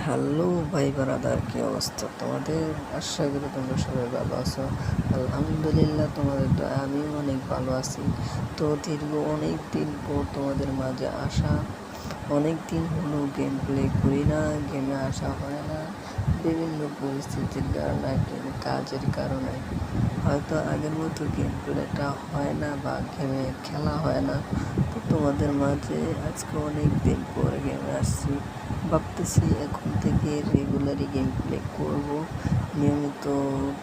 Hello ভাই brother, কি অবস্থা তোমাদের? আশা করি তোমরা সবাই ভালো আছো। আলহামদুলিল্লাহ, তোমাদের দয়ায় আমিও অনেক ভালো আছি। তো দীর্ঘ অনেক দিন পর তোমাদের মাঝে আসা। অনেক দিন হলো গেম প্লে করি না, গেমে আসা হয় না বিভিন্ন পরিস্থিতির কারণে, কাজের কারণে হয়তো আগের মতো গেম প্লেটা হয় না বা গেমে খেলা হয় না। তো তোমাদের মাঝে আজকে অনেক দিন পর গেমে আসছি। ভাবতেছি এখন থেকে রেগুলারই গেম প্লে করবো, নিয়মিত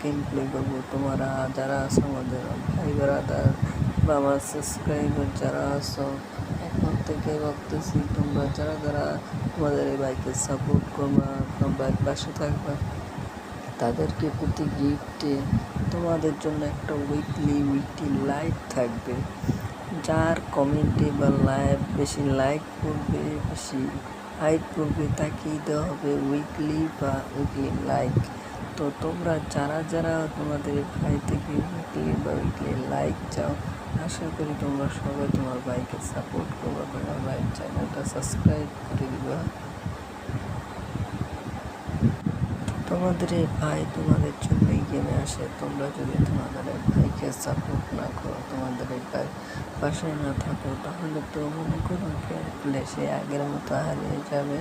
গেম প্লে করবো। তোমরা যারা আছো আমাদের ভাই ব্রাদার বা আমার সাবস্ক্রাইবার যারা আছো, এখন থেকে ভাবতেছি তোমরা যারা যারা তোমাদের এই বাইকে সাপোর্ট করবা, বাইক পাশে থাকবা, তাদেরকে প্রতি গিফটে তোমাদের জন্য একটা উইকলি লাইভ থাকবে। যার কমেন্টে বা বেশি লাইক করবে, বেশি হাইট করবে, তাকেই দেওয়া হবে উইকলি লাইক। তো তোমরা যারা যারা তোমাদের ভাই থেকে উইকলি লাইক চাও, আশা করি তোমরা সবাই তোমার ভাইকে সাপোর্ট করবে, তোমার ভাইয়ের চ্যানেলটা সাবস্ক্রাইব করে দিবা। তোমাদের এই ভাই তোমাদের জন্যই গেমে আসে। তোমরা যদি তোমাদের এই ভাইকে সাপোর্ট না করো, তোমাদের এই ভাই পাশে না থাকো, তাহলে তো মনে করো গেম প্লে সে আগের মতো হারিয়ে যাবে।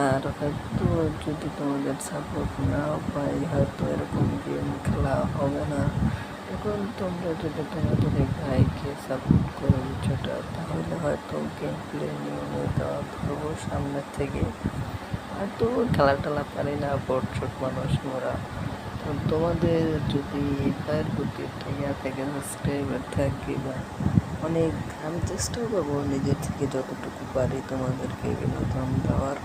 আর হয়তো যদি তোমাদের সাপোর্ট নাও পাই, হয়তো এরকম গেম খেলা হবে না। এখন তোমরা যদি তোমাদের এই ভাইকে সাপোর্ট করো কিছুটা, তাহলে হয়তো গেম প্লে নিয়মিত করবো সামনের থেকে। হয়তো খেলা টেলা পারি না, বট ছোট মানুষ মোরা। তো তোমাদের যদি ভাইয়ের প্রতি থেকে সাবস্ক্রাইবার থাকে বা অনেক, আমি চেষ্টা করবো নিজের থেকে যতটুকু পারি তোমাদেরকে বিনোদন দেওয়ার।